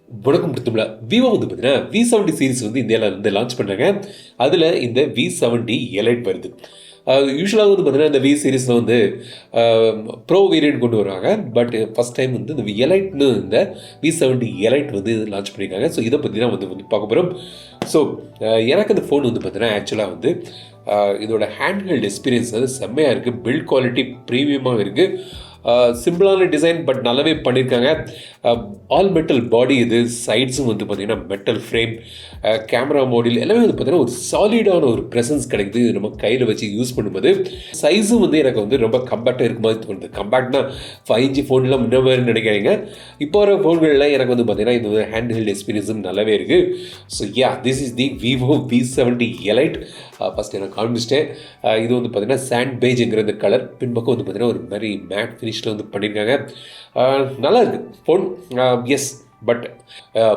வணக்கம் பிரதமலா. விவோ வந்து பார்த்தீங்கன்னா V70 சீரிஸ் வந்து இந்தியாவில் வந்து லான்ச் பண்ணுறாங்க. அதில் இந்த V70 எலைட் வருது. யூஸ்வலாக வந்து பார்த்தீங்கன்னா இந்த V சீரிஸில் வந்து ப்ரோ வேரியன்ட் கொண்டு வருவாங்க. பட் ஃபஸ்ட் டைம் வந்து இந்த எலைட்னு இந்த V70 எலைட் வந்து லான்ச் பண்ணியிருக்காங்க. ஸோ இதை பற்றி தான் வந்து பார்க்க போகிறோம். ஸோ எனக்கு அந்த ஃபோன் வந்து பார்த்தீங்கன்னா ஆக்சுவலாக வந்து இதோட ஹேண்ட்ஹெல்ட் எக்ஸ்பீரியன்ஸ் வந்து செம்மையாக இருக்குது. பில்ட் குவாலிட்டி ப்ரீமியமாக இருக்குது. சிம்பிளான டிசைன் பட் நல்லாவே பண்ணியிருக்காங்க. ஆல் மெட்டல் பாடி இது, சைட்ஸும் வந்து பார்த்திங்கன்னா மெட்டல் ஃப்ரேம், கேமரா மாடியூல் எல்லாமே வந்து பார்த்திங்கன்னா ஒரு சாலிடான ஒரு ப்ரெசன்ஸ் கிடைக்குது நம்ம கையில் வச்சு யூஸ் பண்ணும்போது. சைஸும் வந்து எனக்கு வந்து ரொம்ப கம்பேக்டாக இருக்க மாதிரி தோணுது. கம்பேக்ட்னா 5G ஃபோன்லாம் முன்ன மாதிரி நினைக்கிறீங்க. இப்போ வர ஃபோன்களில் எனக்கு வந்து பார்த்திங்கன்னா இது ஹேண்ட் ஹெல்ட் எக்ஸ்பீரியன்ஸும் நல்லாவே இருக்குது. So this is the Vivo V70 Elite. First எனக்கு காமிச்சிட்டேன். இது வந்து பார்த்திங்கன்னா சாண்ட் பேஜுங்கிற இந்த கலர், பின்பக்கம் வந்து பார்த்திங்கன்னா ஒரு மாதிரி மேட் ஃபினிஷில் வந்து பண்ணியிருக்காங்க. நல்லா இருக்குது phone. Yes, but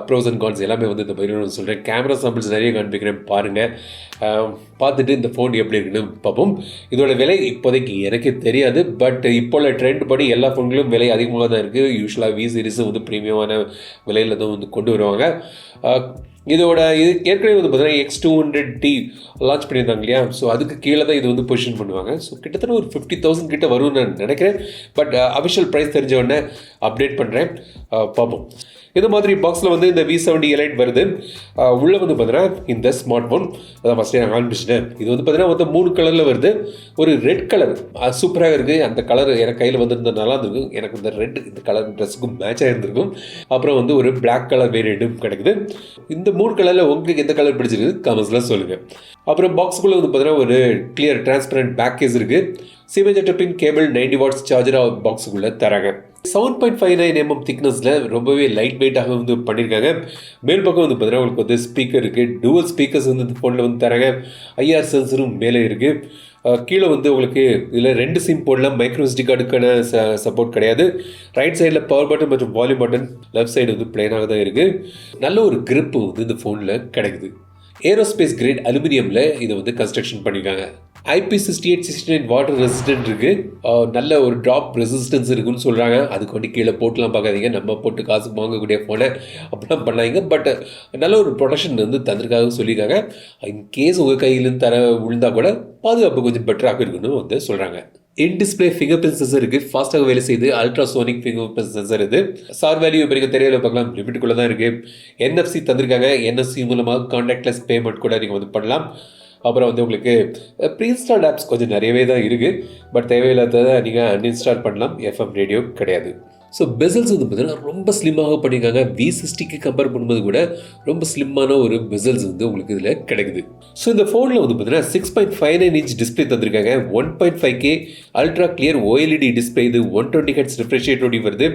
pros and cons எல்லாமே வந்து இந்த மாதிரி சொல்கிறேன். கேமரா சாம்பிள்ஸ் நிறைய காண்பிக்கிறேன், பாருங்கள். பார்த்துட்டு இந்த ஃபோன் எப்படி இருக்குன்னு பார்ப்போம். இதோட விலை இப்போதைக்கு எனக்கே தெரியாது. பட் இப்போ உள்ள ட்ரெண்ட் படி எல்லா ஃபோன்களும் விலை அதிகமாக தான் இருக்குது. யூஸ்வலாக V சீரிஸும் வந்து ப்ரீமியமான விலையில் தான் வந்து கொண்டு வருவாங்க. இதோட இது ஏற்கனவே வந்து பார்த்தீங்கன்னா X200T லான்ச் பண்ணியிருந்தாங்க இல்லையா? ஸோ அதுக்கு கீழே தான் இது வந்து பொசிஷன் பண்ணுவாங்க. ஸோ கிட்டத்தட்ட ஒரு 50,000 கிட்ட வரும்னு நான் நினைக்கிறேன். பட் அஃபிஷியல் ப்ரைஸ் தெரிஞ்ச உடனே அப்டேட் பண்ணுறேன், பார்ப்போம். இந்த மாதிரி பாக்ஸில் வந்து இந்த V70 Elite வருது. உள்ளே வந்து பார்த்தீங்கன்னா இந்த ஸ்மார்ட் ஃபோன் அதான் ஃபஸ்ட்டே நான் காண்பிச்சிட்டேன். இது வந்து பார்த்தீங்கன்னா மொத்தம் 3 கலரில் வருது. ஒரு ரெட் கலர் சூப்பராக இருக்குது. அந்த கலர் எனக்கு கையில் வந்திருந்தது நல்லா இருந்திருக்கும். எனக்கு இந்த ரெட் இந்த கலர் ட்ரெஸ்ஸுக்கும் மேட்சாக இருந்திருக்கும். அப்புறம் வந்து ஒரு பிளாக் கலர் வேரியண்ட்டும் கிடைக்குது. இந்த 3 கலரில் உங்களுக்கு எந்த கலர் பிடிச்சிருக்கு கமெண்ட்ஸில் சொல்லுங்கள். அப்புறம் பாக்ஸுக்குள்ளே வந்து பார்த்தீங்கன்னா ஒரு கிளியர் டிரான்ஸ்பரண்ட் பேக் கேஸ் இருக்குது. சிமெண்ட் பின் கேபிள் 90 வாட்ஸ் சார்ஜராக பாக்ஸுக்குள்ளே தராங்க. 7.59 mm திக்னஸில் ரொம்பவே லைட் வெயிட்டாக வந்து பண்ணியிருக்காங்க. மேல் பக்கம் வந்து பார்த்தீங்கன்னா உங்களுக்கு வந்து ஸ்பீக்கர் இருக்குது. டூவல் ஸ்பீக்கர்ஸ் வந்து இந்த ஃபோனில் வந்து தராங்க. IR சென்சரும் மேலே இருக்குது. கீழே வந்து உங்களுக்கு இதில் 2 சிம் போடலாம். மைக்ரோ SD கார்டுக்கான சப்போர்ட் கிடையாது. ரைட் சைடில் பவர் பட்டன் மற்றும் வால்யூம் பட்டன், லெஃப்ட் சைடு வந்து பிளைனாக தான் இருக்குது. நல்ல ஒரு கிரிப்பு வந்து இந்த ஃபோனில் கிடைக்குது. ஏரோஸ்பேஸ் கிரேட் அலுமினியமில் இதை வந்து கன்ஸ்ட்ரக்ஷன் பண்ணியிருக்காங்க. IP6869 வாட்டர் ரெசிஸ்டன்ட் இருக்குது. நல்ல ஒரு ட்ராப் ரெசிஸ்டன்ஸ் இருக்குன்னு சொல்கிறாங்க. அதுக்கு வந்து கீழே போட்டுலாம் பார்க்காதீங்க. நம்ம போட்டு காசு வாங்கக்கூடிய ஃபோனை அப்படிலாம் பண்ணாங்க. பட் நல்ல ஒரு ப்ரொடெக்ஷன் வந்து தந்திருக்காக சொல்லியிருக்காங்க. இன்கேஸ் உங்கள் கையிலேருந்து விழுந்தால் கூட பாதுகாப்பு கொஞ்சம் பெட்டராக இருக்குன்னு வந்து சொல்கிறாங்க. In display finger print sensor இருக்குது. ஃபாஸ்ட்டாக வேலை செய்யுது. அல்ட்ராசோனிக் ஃபிங்கர் பிரிண்ட் சென்சர் இது. சார் வேல்யூ பெரிய தெரியல பார்க்கலாம். லிமிட்டுக்குள்ளே தான் இருக்குது. NFC தந்திருக்காங்க. NFC மூலமாக கான்டாக்ட்லெஸ் பேமெண்ட் கூட நீங்கள் வந்து பண்ணலாம். அப்புறம் வந்து உங்களுக்கு ப்ரீஇன்ஸ்டால்ட் ஆப்ஸ் கொஞ்சம் நிறையவே தான் இருக்குது. பட் தேவையில்லாததை நீங்கள் அன்இன்ஸ்டால் பண்ணலாம். FM ரேடியோ கிடையாது. ஸோ பெசல்ஸ் வந்து பார்த்தீங்கன்னா ரொம்ப ஸ்லிம்மாக பண்ணியிருக்காங்க. V60க்கு கம்பேர் பண்ணும்போது கூட ரொம்ப ஸ்லிம்மான ஒரு பெசல்ஸ் வந்து உங்களுக்கு இதில் கிடைக்குது. ஸோ இந்த ஃபோனில் வந்து பார்த்தீங்கன்னா 6.59 inch டிஸ்பிளே தந்திருக்காங்க. 1.5K ultra clear OLED display. இது 120 Hz ரிஃப்ரெஷ் ரேட்டோட வருது.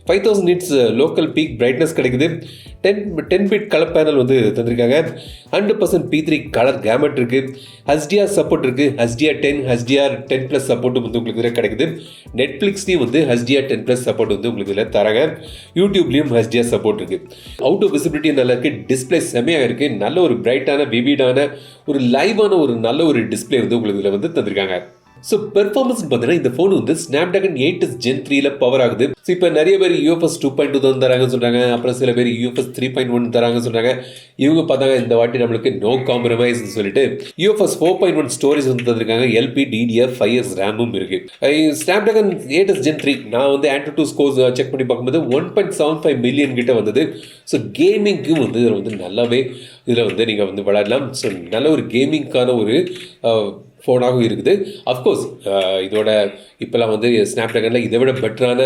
5000 nits லோக்கல் பீக் பிரைட்னஸ் கிடைக்குது. 10 பிட் கலர் பேனல் வந்து தந்திருக்காங்க. 100% P3 கலர் கேமெட் இருக்குது. HDR சப்போர்ட் இருக்குது. HDR10 HDR10+ சப்போர்ட்டும் வந்து உங்களுக்கு இதில் கிடைக்குது. நெட்ஃப்ளிக்ஸ்லேயும் வந்து HDR10+ சப்போர்ட் வந்து உங்களுக்கு இதில் தராங்க. யூடியூப்லேயும் HDR சப்போர்ட் இருக்குது. அவுட்டோ விசிபிலிட்டி நல்லா இருக்குது. டிஸ்பிளே செம்மையாக இருக்குது. நல்ல ஒரு பிரைட்டான விவிடான ஒரு லைவான ஒரு நல்ல ஒரு டிஸ்பிளே வந்து உங்களுக்கு இதில் வந்து தந்திருக்காங்க. ஸோ பெர்ஃபார்மன்ஸ் பார்த்தீங்கன்னா இந்த ஃபோன் வந்து Snapdragon 8 Gen 3 பவர் ஆகுது. ஸோ இப்போ நிறைய பேர் UFS 2.2 தான் தராங்கன்னு சொல்கிறாங்க. அப்புறம் சில பேர் UFS 3.1 தராங்கன்னு சொல்கிறாங்க. இவங்க பார்த்தாங்க இந்த வாட்டி நம்மளுக்கு நோ காம்ப்ரமைஸ்ன்னு சொல்லிட்டு UFS 4.1 ஸ்டோரேஜ் வந்து தந்திருக்காங்க. LPDDR5S ரேமும் இருக்குது. Snapdragon 8 Gen 3 நான் வந்து Antutu ஸ்கோர்ஸ் செக் பண்ணி பார்க்கும்போது 1.75 மில்லியன் கிட்ட வந்தது. ஸோ கேமிங்க்கும் வந்து இதில் வந்து நல்லாவே இதில் வந்து நீங்கள் வந்து விளையாடலாம். ஸோ நல்ல ஒரு கேமிங்க்கான ஒரு ஃபோனாகவும் இருக்குது. அஃப்கோர்ஸ் இதோட இப்போலாம் வந்து ஸ்னாப்ட்ராகனில் இதை விட பெட்டரான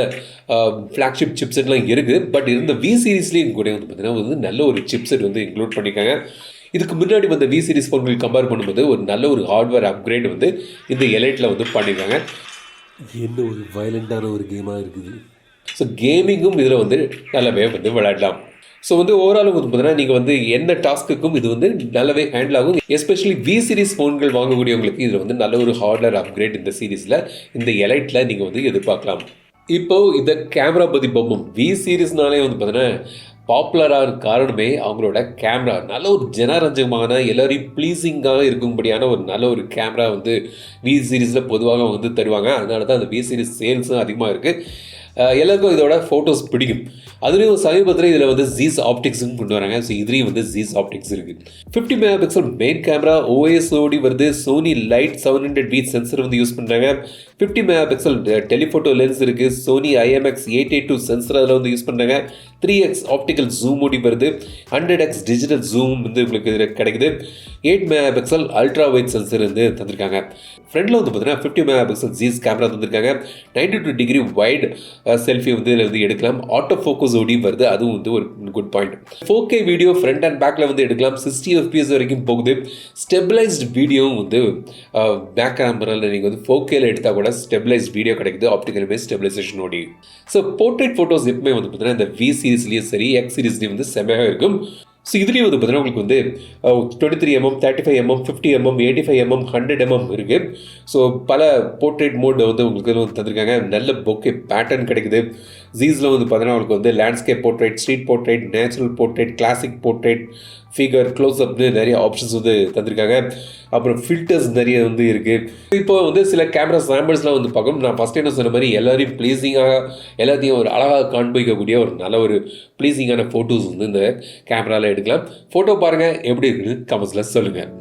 ஃப்ளாக்ஷிப் சிப்செட்லாம் இருக்குது. பட் இருந்த V சீரிஸ்லேயும் கூட வந்து பார்த்திங்கன்னா வந்து நல்ல ஒரு சிப்செட் வந்து இன்க்ளூட் பண்ணியிருக்காங்க. இதுக்கு முன்னாடி வந்த V சீரிஸ் ஃபோன்கள் கம்பேர் பண்ணும்போது ஒரு நல்ல ஒரு ஹார்ட்வேர் அப்கிரேட் வந்து இந்த எலைட்டில் வந்து பண்ணியிருக்காங்க. என்ன ஒரு வயலண்டான ஒரு கேமாக இருக்குது. ஸோ கேமிங்கும் இதில் வந்து நல்லாவே வந்து விளையாடலாம். ஸோ வந்து ஓவரால் வந்து பார்த்தீங்கன்னா நீங்கள் வந்து என்ன டாஸ்க்குக்கும் இது வந்து நல்லாவே ஹேண்டில் ஆகும். எஸ்பெஷலி V சீரிஸ் ஃபோன்கள் வாங்கக்கூடியவங்களுக்கு இதில் வந்து நல்ல ஒரு ஹார்ட்வேர் அப்கிரேட் இந்த சீரீஸில் இந்த எலைட்டில் நீங்கள் வந்து எதிர்பார்க்கலாம். இப்போது இந்த கேமரா பற்றி பார்ப்போம். V சீரிஸ்னாலே வந்து பார்த்தீங்கன்னா பாப்புலரான காரணமே அவங்களோட கேமரா நல்ல ஒரு ஜனரஞ்சகமான எல்லோரையும் ப்ளீஸிங்காக இருக்கும்படியான ஒரு நல்ல ஒரு கேமரா வந்து V சீரிஸில் பொதுவாக வந்து தருவாங்க. அதனால தான் அந்த V சீரிஸ் சேல்ஸும் அதிகமாக இருக்குது. எல்லாருக்கும் இதோட ஃபோட்டோஸ் பிடிக்கும். அதுலேயும் சமீபத்தில் இதில் வந்து Zeiss ஆப்டிக்ஸும் கொண்டு வராங்க. ஸோ இதுலேயும் வந்து Zeiss ஆப்டிக்ஸ் இருக்குது. 50 mega pixel main camera, OSOD வருது, சோனி லைட் 700V சென்சர் வந்து யூஸ் பண்ணுறாங்க. 50 மெகா பிக்சல் டெலிஃபோட்டோ லென்ஸ் இருக்குது. சோனி IMX 882 சென்சர் அதில் வந்து யூஸ் பண்ணுறாங்க. 3x ஆப்டிக்கல் ஜூம் ஓடி வருது. 100x டிஜிட்டல் ஜூம் வந்து உங்களுக்கு இதில் கிடைக்குது. 8 mega pixel ultra wide sensor வந்து தந்திருக்காங்க. ஃப்ரண்ட்டில் வந்து பார்த்தீங்கன்னா 50 மெகா பிக்சல் Zeiss கேமரா தந்திருக்காங்க. 92 டிகிரி வைட் செல்ஃபி வந்து இதில் வந்து எடுக்கலாம். ஆட்டோ ஃபோக்கஸ் ஓடி வருது, அதுவும் வந்து ஒரு good point. 4K video front and பேக்கில் வந்து எடுக்கலாம். 60 FPS வரைக்கும் போகுது. ஸ்டெபிளைஸ்டு வீடியோவும் வந்து பேக் கேமராவில் நீங்கள் வந்து 4Kல எடுத்தால் கூட ஸ்டெபிளைஸ்ட் வீடியோ கிடைக்குது. ஆப்டிக்கல் இமேஜ் ஸ்டெபிலைசேஷன் ஓடி. ஸோ போர்ட்ரேட் ஃபோட்டோஸ் எப்பவுமே வந்து பார்த்தீங்கன்னா இந்த V சீரிஸ்லேயும் சரி X சீரிஸ்லேயும் வந்து செமையாக இருக்கும். ஸோ இதுலேயும் வந்து பார்த்தீங்கன்னா உங்களுக்கு வந்து 23mm, 35mm, 50mm, 85mm, 100mm இருக்குது. ஸோ பல போர்ட்ரேட் மோட் வந்து உங்களுக்கு வந்து தந்திருக்காங்க. நல்ல பொக்கே பேட்டர்ன் கிடைக்குது. Zeissல வந்து பார்த்தீங்கன்னா உங்களுக்கு வந்து landscape portrait, street portrait, natural portrait, classic portrait, figure, க்ளோஸ்அப்னு நிறைய ஆப்ஷன்ஸ் வந்து தந்திருக்காங்க. அப்புறம் ஃபில்டர்ஸ் நிறைய வந்து இருக்குது. இப்போ வந்து சில கேமரா சாம்பிள்ஸ்லாம் வந்து பார்க்கணும். நான் ஃபஸ்ட் என்ன சொன்ன மாதிரி எல்லாரையும் ப்ளீஸிங்காக, எல்லாத்தையும் ஒரு அழகாக காண்பிக்கக்கூடிய ஒரு நல்ல ஒரு ப்ளீஸிங்கான ஃபோட்டோஸ் வந்து இந்த கேமராவில் எடுக்கலாம். ஃபோட்டோ பாருங்கள், எப்படி இருக்குன்னு கமெண்ட்ஸில் சொல்லுங்கள்.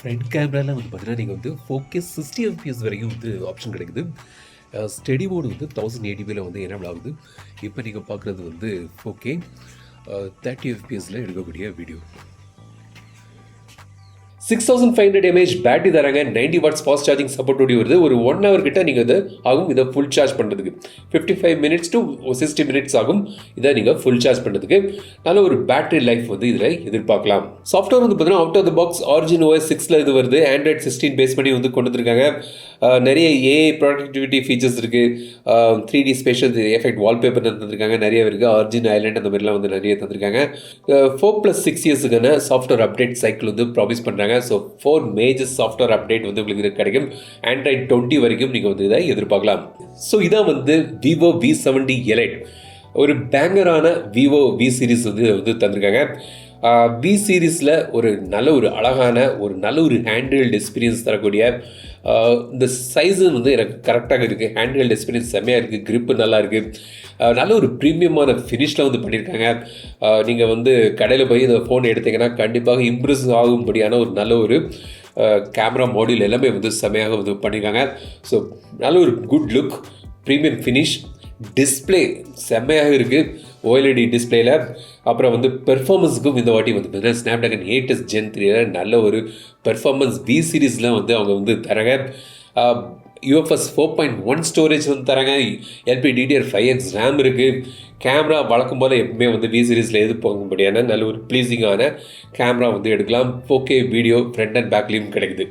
ஃப்ரண்ட் கேமராவில் வந்து பார்த்தீங்கன்னா நீங்கள் வந்து 4K 60 FPS வரைக்கும் வந்து ஆப்ஷன் கிடைக்குது. ஸ்டெடி மோடு வந்து 1080p வந்து எனேபிள் ஆகுது. இப்போ நீங்கள் பார்க்குறது வந்து 4K 30 FPSல எடுக்கக்கூடிய வீடியோ. 6500 mAh பேட்டரி தராங்க. 90 வாட்ஸ் ஃபாஸ்ட் சார்ஜிங் சப்போர்ட் ஓடி வருது. ஒரு 1 hour கிட்ட நீங்கள் இதை ஆகும் இதை ஃபுல் சார்ஜ் பண்ணுறதுக்கு. 55 minutes to 60 minutes ஆகும் இதை நீங்கள் ஃபுல் சார்ஜ் பண்ணுறதுக்கு. நல்ல ஒரு பேட்டரி லைஃப் வந்து இதில் எதிர்பார்க்கலாம். சாஃப்ட்வேர் வந்து பார்த்தீங்கன்னா out of the box origin OS 6ல் இது வருது. Android 16 பேஸ் பண்ணி வந்து கொண்டு வந்துருக்காங்க. நிறைய AI ப்ரொடக்டிவிட்டி ஃபீச்சர்ஸ் இருக்குது. 3D ஸ்பெஷல் எஃபெக்ட் வால்பேப்பர் தந்துருக்காங்க, நிறைய இருக்குது. ஆரிஜின் ஐலண்ட் அந்த மாதிரிலாம் வந்து நிறைய தந்திருக்காங்க. 4+6 இயர்ஸுக்கான சாஃப்ட்வேர் அப்டேட் சைக்கிள் வந்து ப்ராமிஸ் பண்ணுறாங்க. ஸோ 4 மேஜர் சாஃப்ட்வேர் அப்டேட் வந்து உங்களுக்கு கிடைக்கும். Android 20 வரைக்கும் நீங்கள் வந்து இதை எதிர்பார்க்கலாம். ஸோ இதான் வந்து Vivo V70 Elite, ஒரு பேங்கரான Vivo V சீரிஸ் வந்து தந்திருக்காங்க. V சீரீஸில் ஒரு அழகான நல்ல ஒரு ஹேண்ட்ஹெல்ட் எக்ஸ்பீரியன்ஸ் தரக்கூடிய இந்த சைஸு வந்து எனக்கு கரெக்டாக இருக்குது. ஹேண்ட்ஹெல்ட் எக்ஸ்பீரியன்ஸ் செம்மையாக இருக்குது. கிரிப்பு நல்லா இருக்குது. நல்ல ஒரு ப்ரீமியமான ஃபினிஷில் வந்து பண்ணியிருக்காங்க. நீங்கள் வந்து கடையில் போய் இந்த ஃபோன் எடுத்தீங்கன்னா கண்டிப்பாக இம்ப்ரெஸ் ஆகும்படியான ஒரு நல்ல ஒரு கேமரா மாடியூல் எல்லாமே வந்து செம்மையாக வந்து பண்ணியிருக்காங்க. ஸோ நல்ல ஒரு good look, premium finish, display செம்மையாக இருக்குது OLED டிஸ்பிளேயில். அப்புறம் வந்து பெர்ஃபார்மன்ஸுக்கும் இந்த வாட்டி வந்து பார்த்தீங்கன்னா ஸ்னாப்ட்ராகன் 8s Gen 3 நல்ல ஒரு பெர்ஃபார்மன்ஸ் V சீரீஸில் வந்து அவங்க வந்து தராங்க. UFS 4.1 ஸ்டோரேஜ் வந்து தராங்க. LPDDR5X RAM இருக்குது. கேமரா வழக்கம் போல் எப்பவுமே வந்து வி சீரிஸில் எதிர்பார்க்கும்படியான நல்ல ஒரு ப்ளீஸிங்கான கேமரா வந்து எடுக்கலாம். 4K வீடியோ ஃப்ரண்ட் அண்ட் பேக்லேயும் கிடைக்குது.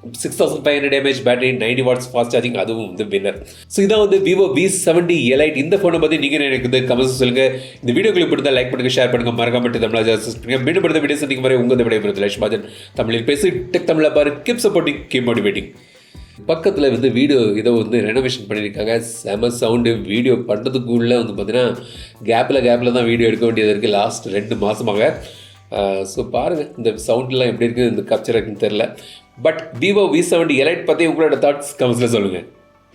6500 mAh battery, 90 watts fast charging, அதுவும் வந்து வின்னர். ஸோ இதான் வந்து Vivo V70 Elite. இந்த ஃபோனை பற்றி நீங்கள் நினைக்குது கமெண்ட்ஸ் சொல்லுங்கள். இந்த வீடியோ கிளிப் பிடித்தா லைக் பண்ணுங்கள், ஷேர் பண்ணுங்கள், மறக்காம தமிழ் மீண்டும் படுத்த வீடியோ சந்திக்கும் வரை உங்கள் விடைபெறுவது தமிழில் பேசி டெக் தமிழை பாரு. Keep supporting, keep motivating. பக்கத்தில் வந்து வீடியோ இதை வந்து ரெனோவேஷன் பண்ணியிருக்காங்க. செம சவுண்டு. வீடியோ பண்ணுறதுக்குள்ளே வந்து பார்த்தீங்கன்னா கேப்பில் தான் வீடியோ எடுக்க வேண்டியது இருக்குது லாஸ்ட் 2 மாதமாக. ஸோ பாருங்கள் இந்த சவுண்ட்லாம் எப்படி இருக்குது, இந்த கப்சர் இருக்குன்னு தெரில. பட் Vivo V70 Elite பற்றி உங்களோட தாட்ஸ் கமெண்ட்ஸில் சொல்லுங்கள்.